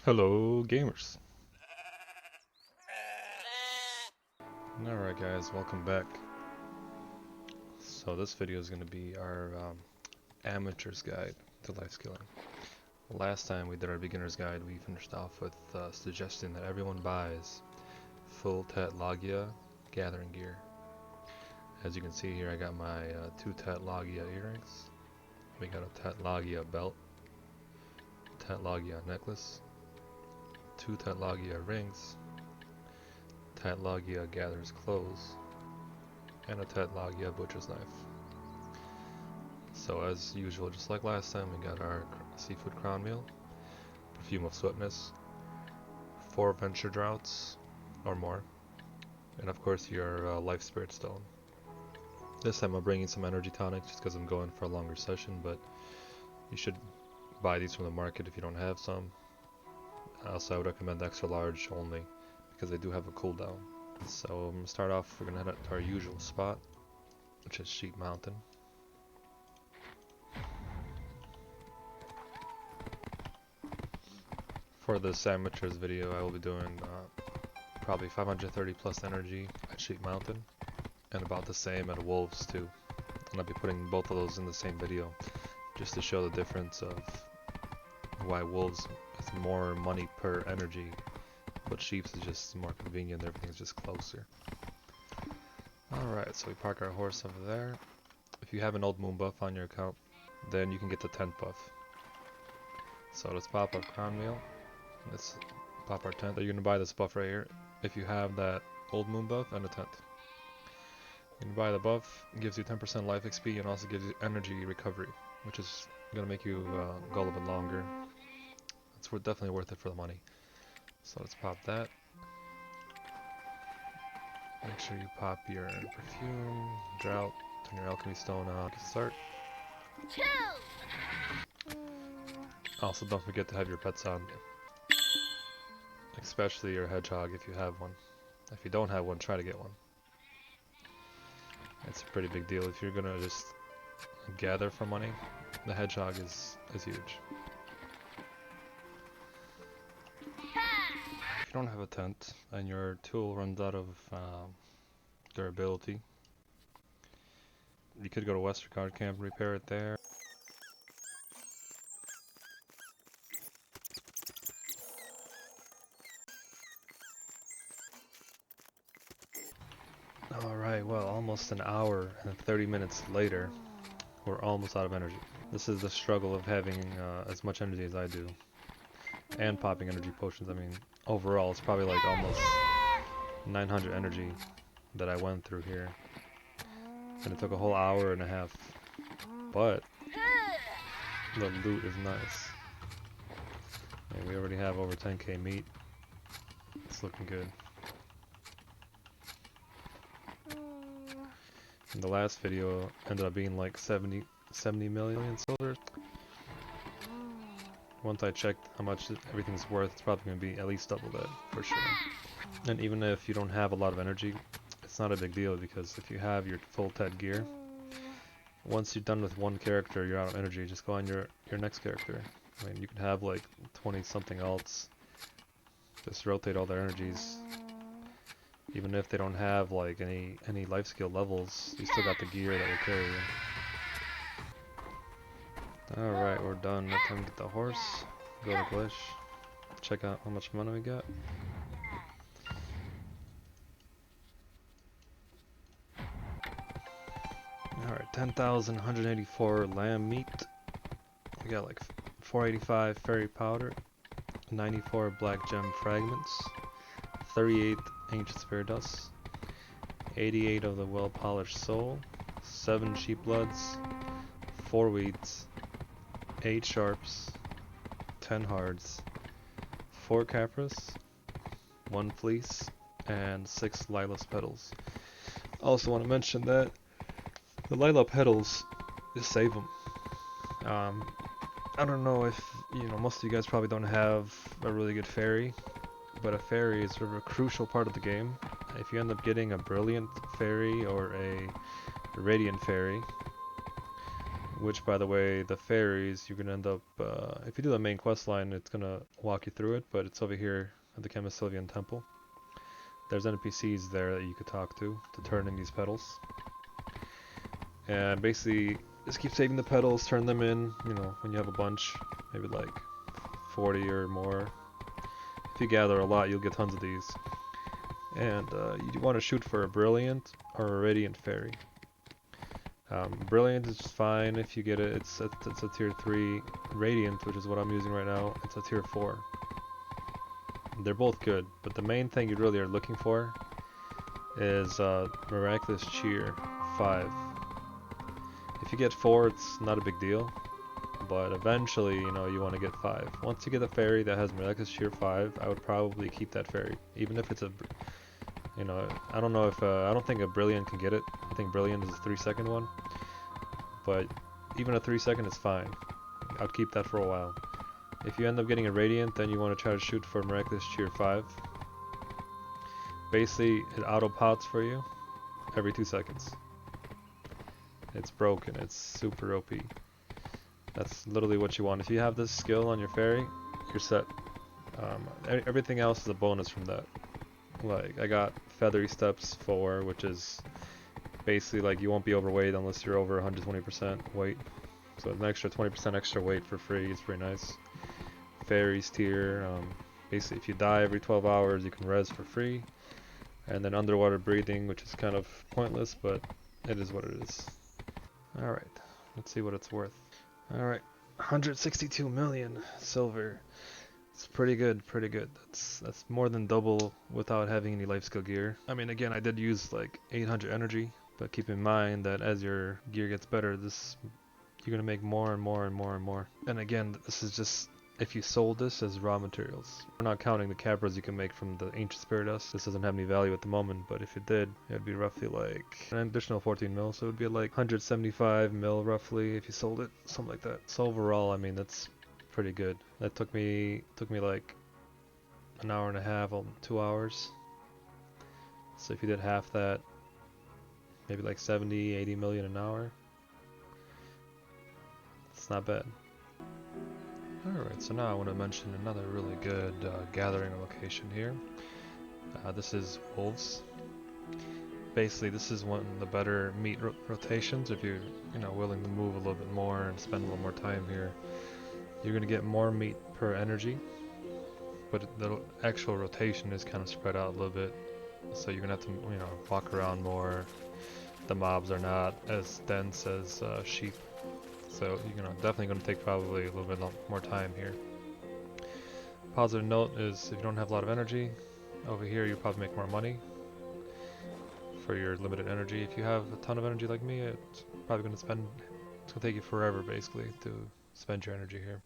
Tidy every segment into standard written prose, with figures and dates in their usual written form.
Hello gamers. Alright guys, welcome back. So this video is going to be our amateur's guide to life skilling. Last time we did our beginner's guide, we finished off with suggesting that everyone buys full Tet Logia gathering gear. As you can see here, I got my 2 Tet Logia earrings. We got a Tet Logia belt, Tet Logia necklace, 2 Tet Logia rings, Tet Logia gatherer's clothes, and a Tet Logia butcher's knife. So as usual, just like last time, we got our seafood crown meal, perfume of swiftness, 4 venture droughts or more, and of course your life spirit stone. This time I'm bringing some energy tonic just because I'm going for a longer session, but you should buy these from the market if you don't have some. Also, I would recommend extra large only because they do have a cooldown. So I'm going to start off, we're going to head up to our usual spot, which is Sheep Mountain. For this amateur's video, I will be doing probably 530 plus energy at Sheep Mountain, and about the same at Wolves too. And I'll be putting both of those in the same video, just to show the difference of why Wolves is more money per energy, but Sheep's is just more convenient, everything's just closer. Alright, so we park our horse over there. If you have an old moon buff on your account, then you can get the tent buff. So let's pop our crown meal. Let's pop our tent. You're going to buy this buff right here if you have that old moon buff and a tent. You can buy the buff, it gives you 10% life XP and also gives you energy recovery, which is going to make you go a little bit longer. It's definitely worth it for the money. So let's pop that. Make sure you pop your perfume, drought, turn your alchemy stone on. Start. Also, don't forget to have your pets on, especially your hedgehog if you have one. If you don't have one, try to get one. It's a pretty big deal. If you're gonna just gather for money, the hedgehog is huge. If you don't have a tent and your tool runs out of durability, you could go to Western Guard Camp and repair it there. Alright, well, almost an hour and 30 minutes later, we're almost out of energy. This is the struggle of having as much energy as I do, and popping energy potions. I mean, overall, it's probably like almost 900 energy that I went through here, and it took a whole hour and a half, but the loot is nice. And we already have over 10k meat. It's looking good. And the last video ended up being like 70 million silver. Once I checked how much everything's worth, it's probably going to be at least double that, for sure. And even if you don't have a lot of energy, it's not a big deal, because if you have your full Tet gear, once you're done with one character, you're out of energy, just go on your next character. I mean, you can have like 20 something alts, just rotate all their energies. Even if they don't have like any life skill levels, you still got the gear that will carry you. Alright, we're done. Let them get the horse, go to Glish, check out how much money we got. Alright, 10,184 lamb meat. We got like 485 fairy powder, 94 black gem fragments, 38 ancient spirit dust, 88 of the well polished soul, 7 sheep bloods, 4 weeds, 8 sharps, 10 hards, 4 capras, 1 fleece, and 6 lilas petals. I also want to mention that the lilas petals, just save them. I don't know if, most of you guys probably don't have a really good fairy, but a fairy is sort of a crucial part of the game. If you end up getting a brilliant fairy or a radiant fairy, which, by the way, the ferries, you're gonna end up, if you do the main quest line, it's gonna walk you through it, but it's over here at the Chemisylvian Temple. There's NPCs there that you could talk to turn in these petals. And basically, just keep saving the petals, turn them in, you know, when you have a bunch, maybe like 40 or more. If you gather a lot, you'll get tons of these. And you want to shoot for a Brilliant or a Radiant Fairy. Brilliant is fine if you get it. It's a tier 3. Radiant, which is what I'm using right now, it's a tier 4. They're both good, but the main thing you really are looking for is Miraculous Cheer 5. If you get 4, it's not a big deal, but eventually, you know, you want to get 5. Once you get a fairy that has Miraculous Cheer 5, I would probably keep that fairy, even if it's a, you know, I don't know if, I don't think a Brilliant can get it. I think Brilliant is a 3-second one, but even a 3-second is fine. I'd keep that for a while. If you end up getting a Radiant, then you want to try to shoot for Miraculous Cheer 5. Basically, it auto-pots for you every 2 seconds. It's broken, it's super OP. That's literally what you want. If you have this skill on your fairy, you're set. Everything else is a bonus from that. Like, I got Feathery Steps 4, which is basically like you won't be overweight unless you're over 120% weight. So an extra 20% extra weight for free is pretty nice. Fairies tier, basically if you die every 12 hours you can res for free. And then underwater breathing, which is kind of pointless, but it is what it is. Alright, let's see what it's worth. Alright, 162 million silver. It's pretty good, pretty good. That's more than double without having any life skill gear. I mean, again, I did use like 800 energy, but keep in mind that as your gear gets better, you're gonna make more and more and more and more. And again, this is just if you sold this as raw materials. We're not counting the capras you can make from the ancient spirit dust. This doesn't have any value at the moment, but if it did, it would be roughly like an additional 14 mil, so it would be like 175 mil roughly if you sold it, something like that. So overall, I mean, that's pretty good. That took me like an hour and a half, 2 hours. So if you did half that, maybe like 70, 80 million an hour. It's not bad. Alright, so now I want to mention another really good gathering location here. This is wolves. Basically, this is one of the better meat rotations if you're, you know, willing to move a little bit more and spend a little more time here. You're gonna get more meat per energy, but the actual rotation is kind of spread out a little bit. So you're gonna have to, you know, walk around more. The mobs are not as dense as sheep. So you're definitely going to take probably a little bit more time here. Positive note is if you don't have a lot of energy, over here you'll probably make more money for your limited energy. If you have a ton of energy like me, it's probably going to take you forever basically to spend your energy here.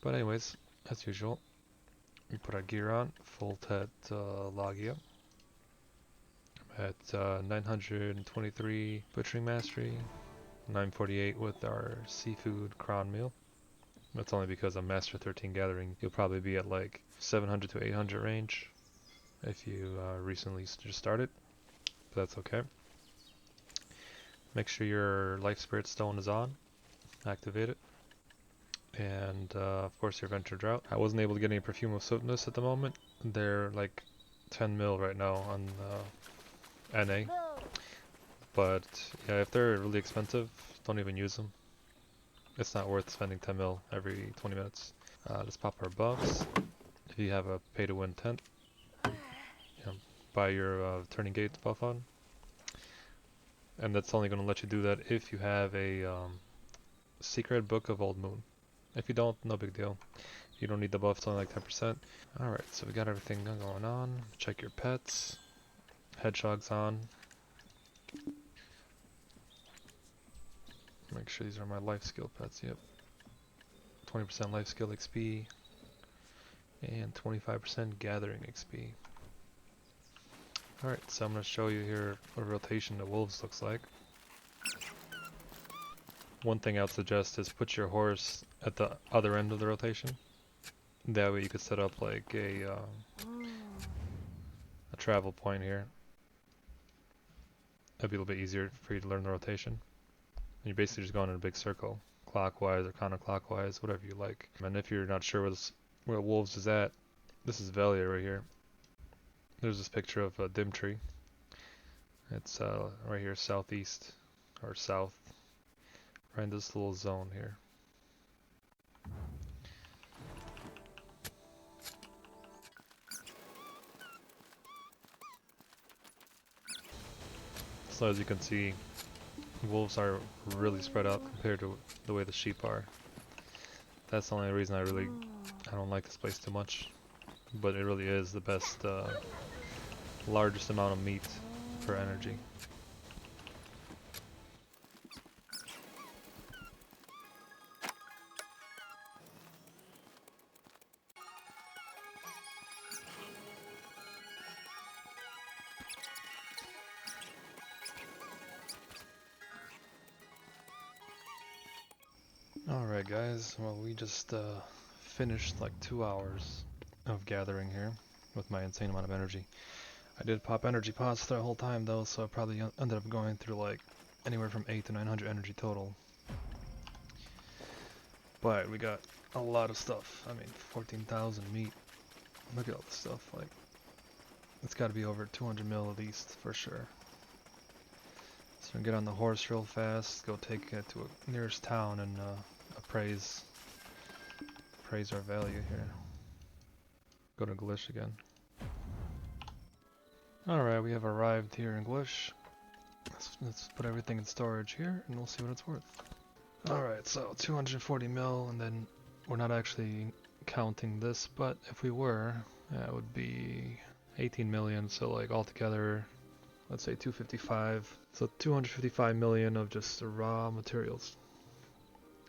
But anyways, as usual, we put our gear on, full Tet Logia at 923 Butchering Mastery. 948 with our seafood cron meal. That's only because I'm Master 13 Gathering. You'll probably be at like 700 to 800 range if you recently just started, but that's okay. Make sure your Life Spirit Stone is on. Activate it. And of course your Venture Drought. I wasn't able to get any Perfume of Swiftness at the moment. They're like 10 mil right now on NA. But yeah, if they're really expensive, don't even use them. It's not worth spending 10 mil every 20 minutes. Let's pop our buffs. If you have a pay to win tent, buy your Turning Gates buff on. And that's only going to let you do that if you have a Secret Book of Old Moon. If you don't, no big deal. You don't need the buff, it's only like 10%. Alright, so we got everything going on. Check your pets. Hedgehog's on. Make sure these are my life skill pets, yep. 20% life skill XP and 25% gathering XP. Alright, so I'm going to show you here what rotation the wolves looks like. One thing I would suggest is put your horse at the other end of the rotation. That way you could set up like a travel point here. That'd be a little bit easier for you to learn the rotation. You're basically just going in a big circle, clockwise or counterclockwise, whatever you like. And if you're not sure where wolves is at, this is Velia right here. There's this picture of a dim tree. It's right here southeast or south, right in this little zone here. So as you can see, wolves are really spread out compared to the way the sheep are. That's the only reason I don't like this place too much. But it really is the best, largest amount of meat for energy. Alright guys, well we just finished like 2 hours of gathering here with my insane amount of energy. I did pop energy pots the whole time though, so I probably ended up going through like anywhere from 8 to 900 energy total. But we got a lot of stuff. I mean, 14,000 meat. Look at all this stuff. Like, it's got to be over 200 mil at least for sure. So we get on the horse real fast, go take it to a nearest town and appraise our value here. Go to Glish again. Alright, we have arrived here in Glish. Let's put everything in storage here and we'll see what it's worth. Alright, so 240 mil, and then we're not actually counting this, but if we were, that would be 18 million, so like altogether, let's say 255. So 255 million of just raw materials.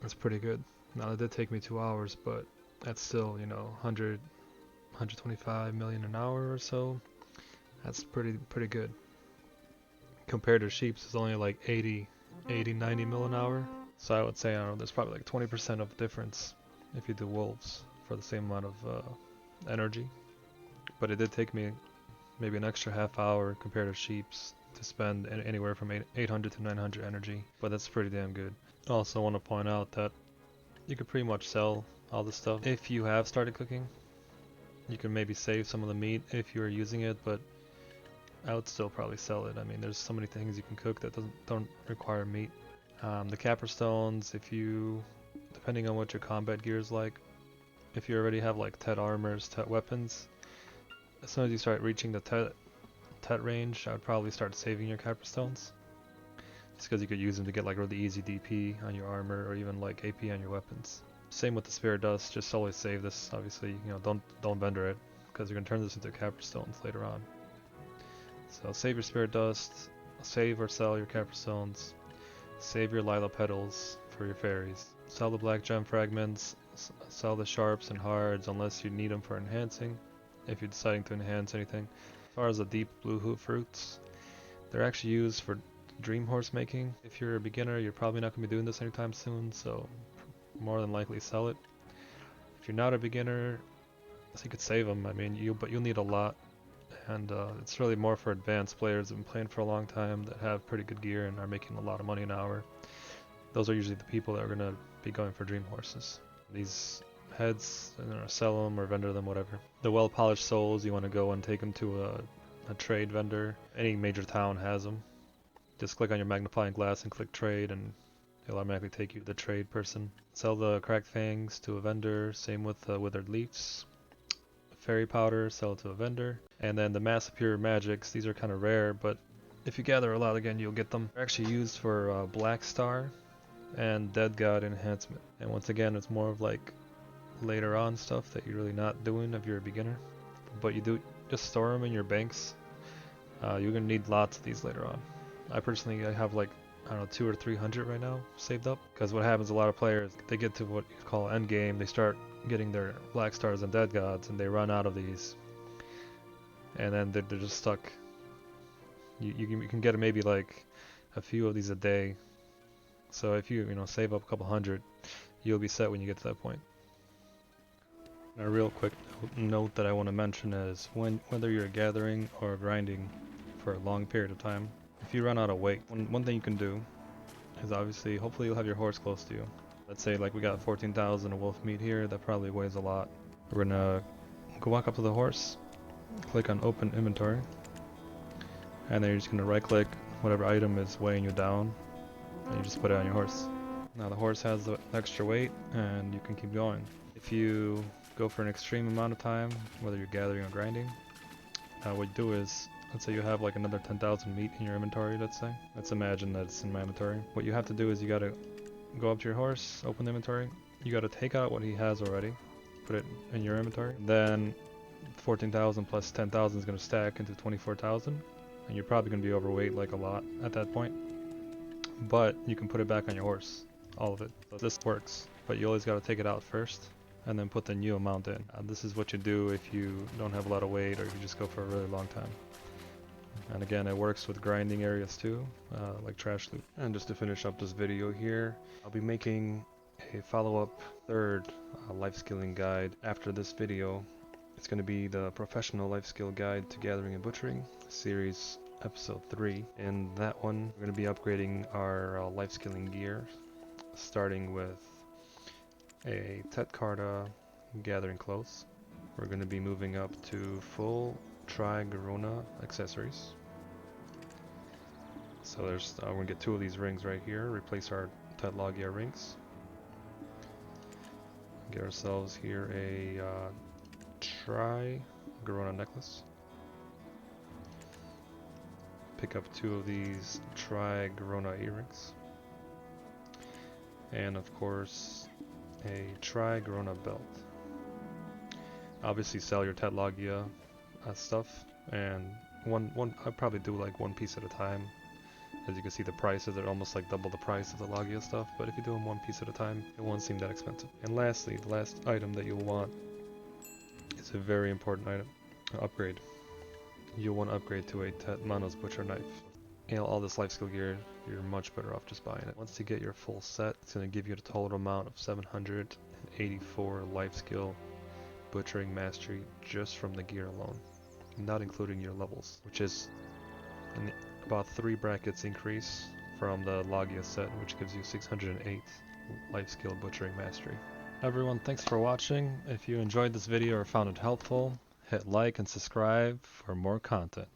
That's pretty good. Now it did take me 2 hours, but that's still, you know, 125 million an hour or so. That's pretty good. Compared to sheep's, it's only like 90 mil an hour. So I would say, I don't know, there's probably like 20% of difference if you do wolves for the same amount of energy. But it did take me maybe an extra half hour compared to sheep's to spend anywhere from 800 to 900 energy. But that's pretty damn good. I also want to point out that you could pretty much sell all this stuff. If you have started cooking, you can maybe save some of the meat if you are using it, but I would still probably sell it. I mean, there's so many things you can cook that don't require meat. The capper stones, depending on what your combat gear is like, if you already have like Tet armors, Tet weapons, as soon as you start reaching the Tet range, I would probably start saving your capper stones. Just because you could use them to get like really easy DP on your armor or even like AP on your weapons. Same with the Spirit Dust, just always save this. Obviously, you know, don't vendor it, because you're going to turn this into capper stones later on. So save your Spirit Dust, save or sell your capper stones. Save your Lila petals for your fairies. Sell the black gem fragments, sell the sharps and hards unless you need them for enhancing, if you're deciding to enhance anything. As far as the deep blue hoot fruits, they're actually used for dream horse making. If you're a beginner, you're probably not going to be doing this anytime soon, so more than likely sell it. If you're not a beginner, so you could save them. I mean, you'll need a lot. And it's really more for advanced players that have been playing for a long time that have pretty good gear and are making a lot of money an hour. Those are usually the people that are going to be going for dream horses. These heads, sell them or vendor them, whatever. The well-polished souls, you want to go and take them to a trade vendor. Any major town has them. Just click on your magnifying glass and click trade, and it'll automatically take you to the trade person. Sell the cracked fangs to a vendor, same with withered leaves. Fairy powder, sell it to a vendor. And then the massive pure magics, these are kind of rare, but if you gather a lot again, you'll get them. They're actually used for Black Star and Dead God enhancement. And once again, it's more of like later on stuff that you're really not doing if you're a beginner. But you do just store them in your banks. You're gonna need lots of these later on. I have like, I don't know, 200 or 300 right now saved up. Because what happens, a lot of players, they get to what you call end game, they start getting their Black Stars and Dead Gods, and they run out of these, and then they're just stuck. You can get maybe like a few of these a day, so if you save up a couple hundred, you'll be set when you get to that point. And a real quick note that I want to mention is whether you're gathering or grinding for a long period of time, if you run out of weight, one thing you can do is obviously, hopefully you'll have your horse close to you. Let's say like we got 14,000 of wolf meat here, that probably weighs a lot. We're gonna go walk up to the horse, click on open inventory, and then you're just gonna right click whatever item is weighing you down, and you just put it on your horse. Now the horse has the extra weight, and you can keep going. If you go for an extreme amount of time, whether you're gathering or grinding, what you do is, let's say you have like another 10,000 meat in your inventory, let's say. Let's imagine that it's in my inventory. What you have to do is you gotta go up to your horse, open the inventory, you gotta take out what he has already, put it in your inventory, then 14,000 plus 10,000 is gonna stack into 24,000, and you're probably gonna be overweight like a lot at that point. But you can put it back on your horse, all of it. So this works, but you always gotta take it out first, and then put the new amount in. This is what you do if you don't have a lot of weight or you just go for a really long time. And again, it works with grinding areas too, like trash loot. And just to finish up this video here, I'll be making a follow-up third life skilling guide after this video. It's going to be the Professional Life Skill Guide to Gathering and Butchering, series episode 3. In that one, we're going to be upgrading our life skilling gear, starting with a Tet Carta gathering clothes. We're going to be moving up to full Tri-Garona accessories. So there's, we're going to get 2 of these rings right here, replace our Tet Logia rings. Get ourselves here a Tri-Garona necklace. Pick up 2 of these Tri-Garona earrings. And of course, a Tri-Garona belt. Obviously sell your Tet Logia stuff, and I'd probably do like 1 piece at a time. As you can see, the prices are almost like double the price of the Logia stuff, but if you do them 1 piece at a time, it won't seem that expensive. And lastly, the last item that you'll want is a very important item, upgrade. You'll want to upgrade to a Tet Manos Butcher Knife. You know, all this life skill gear, you're much better off just buying it. Once you get your full set, it's going to give you a total amount of 784 life skill butchering mastery just from the gear alone, not including your levels, which is about 3 brackets increase from the Logia set, which gives you 608 life skill butchering mastery. Everyone, thanks for watching. If you enjoyed this video or found it helpful, hit like and subscribe for more content.